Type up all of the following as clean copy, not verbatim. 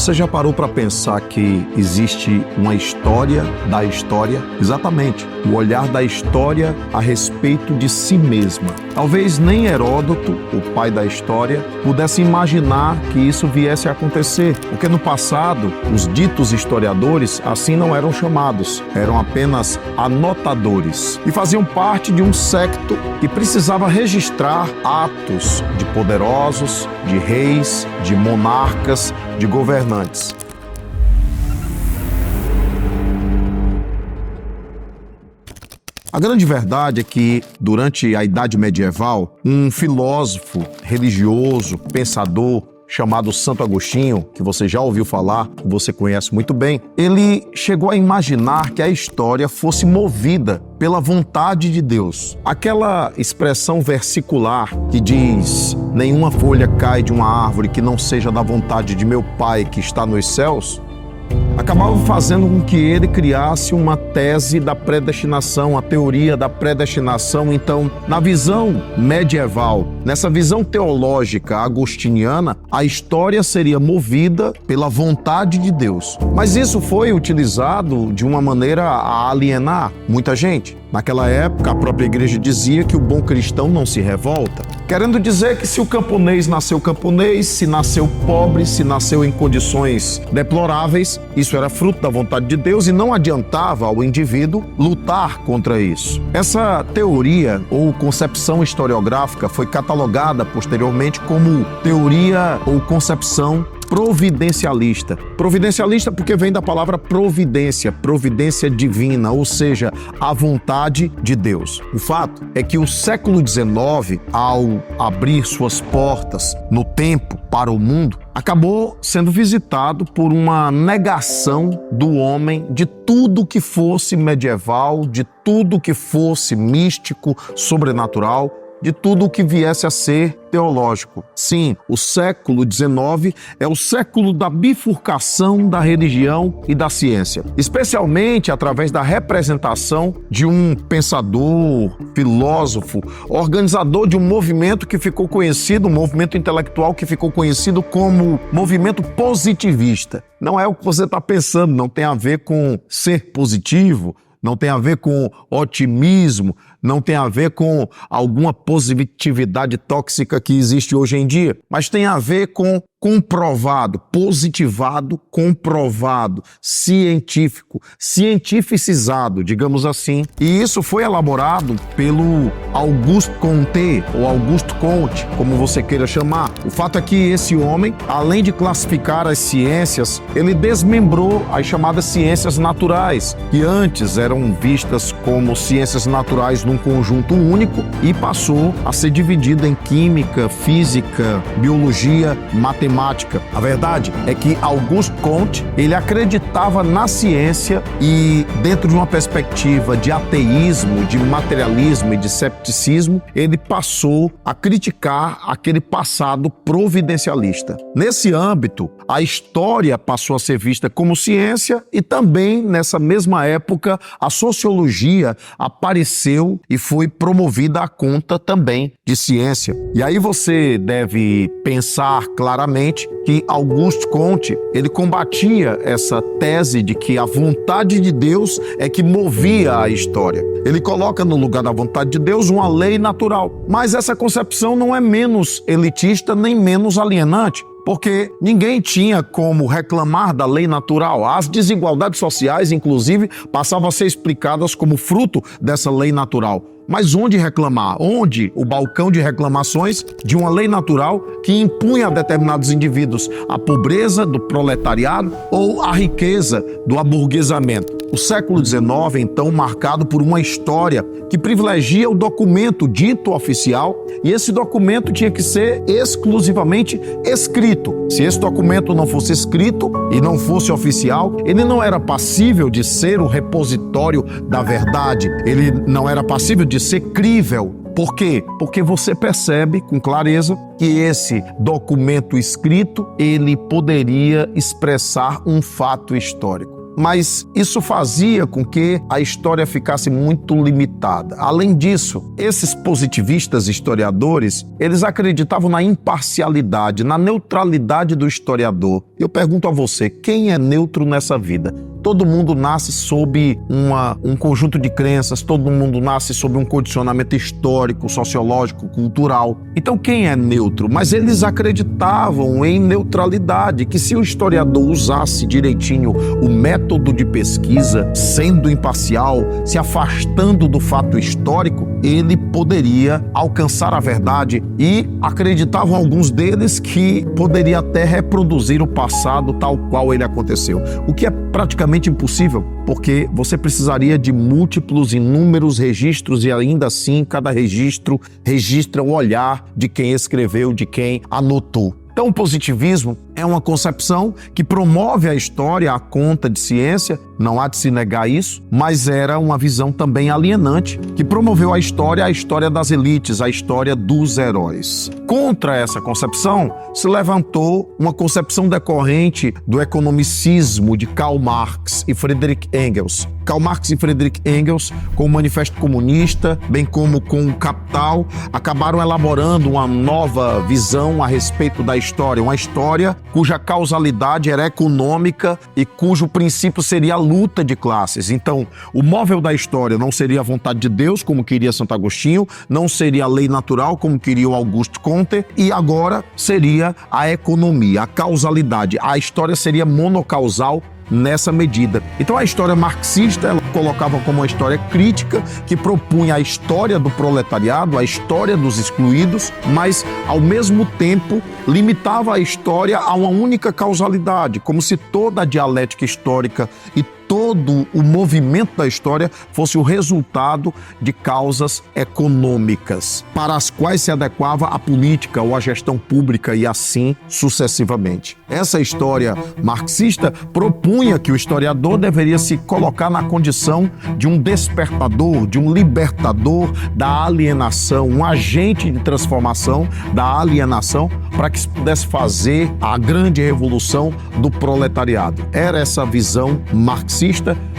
Você já parou para pensar que existe uma história da história? Exatamente, o olhar da história a respeito de si mesma. Talvez nem Heródoto, o pai da história, pudesse imaginar que isso viesse a acontecer, porque no passado, os ditos historiadores assim não eram chamados, eram apenas anotadores e faziam parte de um séquito que precisava registrar atos de poderosos, de reis, de monarcas, de governantes. A grande verdade é que, durante a Idade Medieval, um filósofo religioso, pensador, chamado Santo Agostinho, que você já ouviu falar, que você conhece muito bem, ele chegou a imaginar que a história fosse movida pela vontade de Deus. Aquela expressão versicular que diz: nenhuma folha cai de uma árvore que não seja da vontade de meu Pai que está nos céus, acabava fazendo com que ele criasse uma tese da predestinação, a teoria da predestinação. Então, na visão medieval, nessa visão teológica agostiniana, a história seria movida pela vontade de Deus. Mas isso foi utilizado de uma maneira a alienar muita gente. Naquela época, a própria igreja dizia que o bom cristão não se revolta, querendo dizer que se o camponês nasceu camponês, se nasceu pobre, se nasceu em condições deploráveis, isso era fruto da vontade de Deus e não adiantava ao indivíduo lutar contra isso. Essa teoria ou concepção historiográfica foi catalogada posteriormente como teoria ou concepção providencialista. Providencialista porque vem da palavra providência, providência divina, ou seja, a vontade de Deus. O fato é que o século XIX, ao abrir suas portas no tempo para o mundo, acabou sendo visitado por uma negação do homem de tudo que fosse medieval, de tudo que fosse místico, sobrenatural, de tudo o que viesse a ser teológico. Sim, o século XIX é o século da bifurcação da religião e da ciência, especialmente através da representação de um pensador, filósofo, organizador de um movimento que ficou conhecido, um movimento intelectual que ficou conhecido como movimento positivista. Não é o que você está pensando, não tem a ver com ser positivo, não tem a ver com otimismo, não tem a ver com alguma positividade tóxica que existe hoje em dia, mas tem a ver com comprovado, positivado, comprovado, científico, cientificizado, digamos assim. E isso foi elaborado pelo Auguste Comte, ou Auguste Comte, como você queira chamar. O fato é que esse homem, além de classificar as ciências, ele desmembrou as chamadas ciências naturais, que antes eram vistas como ciências naturais num conjunto único, e passou a ser dividida em química, física, biologia, matemática. A verdade é que Auguste Comte, ele acreditava na ciência e, dentro de uma perspectiva de ateísmo, de materialismo e de cepticismo, ele passou a criticar aquele passado providencialista. Nesse âmbito, a história passou a ser vista como ciência e também, nessa mesma época, a sociologia apareceu e foi promovida à conta também de ciência. E aí você deve pensar claramente que Auguste Comte, ele combatia essa tese de que a vontade de Deus é que movia a história. Ele coloca no lugar da vontade de Deus uma lei natural. Mas essa concepção não é menos elitista nem menos alienante, porque ninguém tinha como reclamar da lei natural. As desigualdades sociais, inclusive, passavam a ser explicadas como fruto dessa lei natural. Mas onde reclamar? Onde o balcão de reclamações de uma lei natural que impunha a determinados indivíduos a pobreza do proletariado ou a riqueza do aburguesamento? O século XIX, então, marcado por uma história que privilegia o documento dito oficial, e esse documento tinha que ser exclusivamente escrito. Se esse documento não fosse escrito e não fosse oficial, ele não era passível de ser o repositório da verdade, ele não era passível de ser crível. Por quê? Porque você percebe com clareza que esse documento escrito, ele poderia expressar um fato histórico. mas isso fazia com que a história ficasse muito limitada. Além disso, esses positivistas historiadores, eles acreditavam na imparcialidade, na neutralidade do historiador. Eu pergunto a você, quem é neutro nessa vida? Todo mundo nasce sob um conjunto de crenças, todo mundo nasce sob um condicionamento histórico, sociológico, cultural. Então quem é neutro? Mas eles acreditavam em neutralidade, que se o historiador usasse direitinho o método de pesquisa, sendo imparcial, se afastando do fato histórico, ele poderia alcançar a verdade, e acreditavam alguns deles que poderia até reproduzir o passado tal qual ele aconteceu. O que é praticamente impossível, porque você precisaria de múltiplos, inúmeros registros, e ainda assim cada registro registra o olhar de quem escreveu, de quem anotou. Então o positivismo é uma concepção que promove a história à conta de ciência, não há de se negar isso, mas era uma visão também alienante, que promoveu a história das elites, a história dos heróis. Contra essa concepção se levantou uma concepção decorrente do economicismo de Karl Marx e Friedrich Engels. Karl Marx e Friedrich Engels, com o Manifesto Comunista, bem como com o Capital, acabaram elaborando uma nova visão a respeito da história, uma história cuja causalidade era econômica e cujo princípio seria a luta de classes. Então, o móvel da história não seria a vontade de Deus, como queria Santo Agostinho, não seria a lei natural, como queria o Auguste Comte, e agora seria a economia, a causalidade. A história seria monocausal nessa medida. Então a história marxista, ela colocava como uma história crítica que propunha a história do proletariado, a história dos excluídos, mas ao mesmo tempo limitava a história a uma única causalidade, como se toda a dialética histórica e todo o movimento da história fosse o resultado de causas econômicas, para as quais se adequava a política ou a gestão pública e assim sucessivamente. Essa história marxista propunha que o historiador deveria se colocar na condição de um despertador, de um libertador da alienação, um agente de transformação da alienação, para que se pudesse fazer a grande revolução do proletariado. Era essa visão marxista.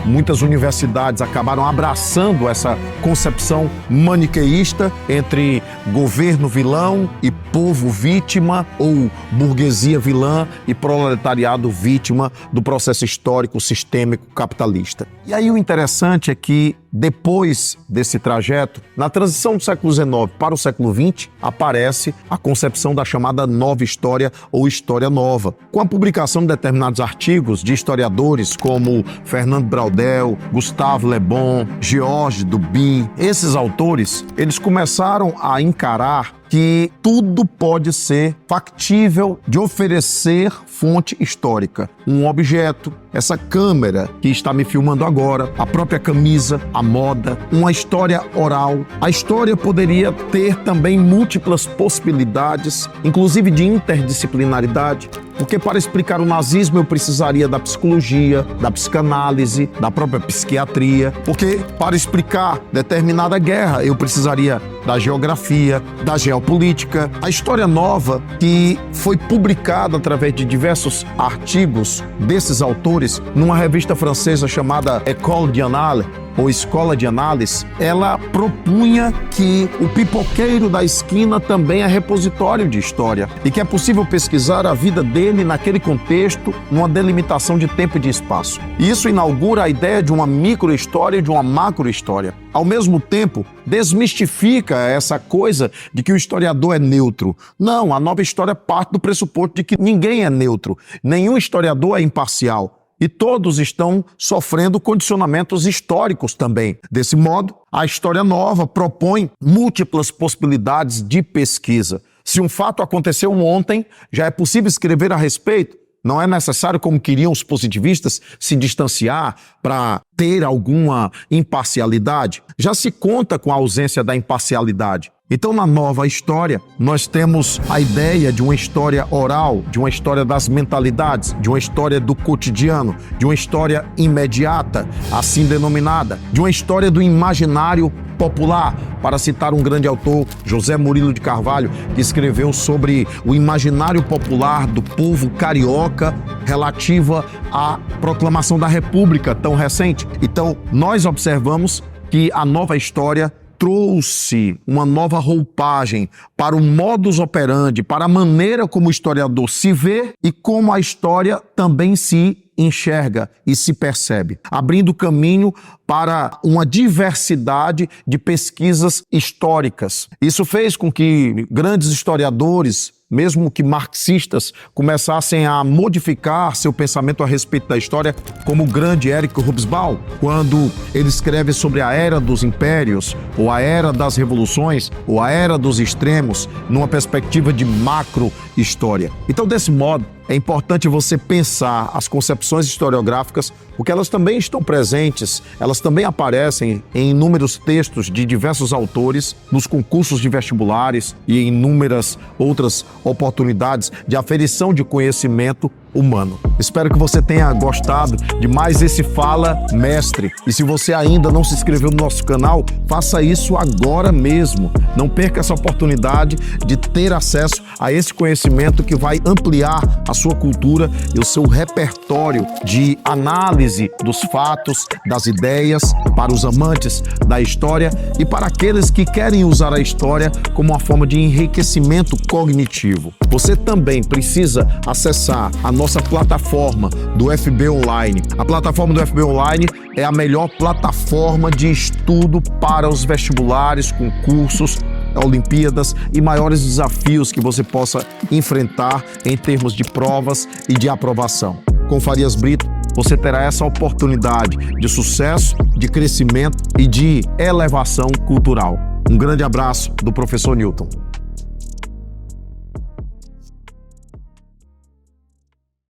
Muitas universidades acabaram abraçando essa concepção maniqueísta entre governo vilão e povo vítima, ou burguesia vilã e proletariado vítima do processo histórico sistêmico capitalista. E aí o interessante é que depois desse trajeto, na transição do século XIX para o século XX, aparece a concepção da chamada nova história ou história nova, com a publicação de determinados artigos de historiadores como Fernando Braudel, Gustave Le Bon, Georges Duby. Esses autores, eles começaram a encarar que tudo pode ser factível de oferecer fonte histórica. Um objeto, essa câmera que está me filmando agora, a própria camisa, a moda, uma história oral. A história poderia ter também múltiplas possibilidades, inclusive de interdisciplinaridade, porque para explicar o nazismo eu precisaria da psicologia, da psicanálise, da própria psiquiatria, porque para explicar determinada guerra eu precisaria da geografia, da geopolítica. A história nova, que foi publicada através de diversos artigos desses autores numa revista francesa chamada École d'Annales, ou Escola de Análise, ela propunha que o pipoqueiro da esquina também é repositório de história e que é possível pesquisar a vida dele naquele contexto, numa delimitação de tempo e de espaço. E isso inaugura a ideia de uma micro-história e de uma macro-história. Ao mesmo tempo, desmistifica essa coisa de que o historiador é neutro. Não, a nova história parte do pressuposto de que ninguém é neutro, nenhum historiador é imparcial. E todos estão sofrendo condicionamentos históricos também. Desse modo, a história nova propõe múltiplas possibilidades de pesquisa. Se um fato aconteceu ontem, já é possível escrever a respeito. Não é necessário, como queriam os positivistas, se distanciar para ter alguma imparcialidade. Já se conta com a ausência da imparcialidade. Então, na nova história, nós temos a ideia de uma história oral, de uma história das mentalidades, de uma história do cotidiano, de uma história imediata, assim denominada, de uma história do imaginário popular, para citar um grande autor, José Murilo de Carvalho, que escreveu sobre o imaginário popular do povo carioca relativa à proclamação da República tão recente. Então, nós observamos que a nova história trouxe uma nova roupagem para o modus operandi, para a maneira como o historiador se vê e como a história também se enxerga e se percebe, abrindo caminho para uma diversidade de pesquisas históricas. Isso fez com que grandes historiadores, mesmo que marxistas, começassem a modificar seu pensamento a respeito da história, como o grande Eric Hobsbawm, quando ele escreve sobre a era dos impérios, ou a era das revoluções, ou a era dos extremos, numa perspectiva de macro-história. Então, desse modo, é importante você pensar as concepções historiográficas, porque elas também estão presentes, elas também aparecem em inúmeros textos de diversos autores, nos concursos de vestibulares e em inúmeras outras oportunidades de aferição de conhecimento humano. Espero que você tenha gostado de mais esse Fala Mestre. E se você ainda não se inscreveu no nosso canal, faça isso agora mesmo. Não perca essa oportunidade de ter acesso a esse conhecimento que vai ampliar a sua cultura e o seu repertório de análise dos fatos, das ideias, para os amantes da história e para aqueles que querem usar a história como uma forma de enriquecimento cognitivo. Você também precisa acessar a nossa plataforma do FB Online. A plataforma do FB Online é a melhor plataforma de estudo para os vestibulares, concursos, Olimpíadas e maiores desafios que você possa enfrentar em termos de provas e de aprovação. Com Farias Brito, você terá essa oportunidade de sucesso, de crescimento e de elevação cultural. Um grande abraço do professor Newton.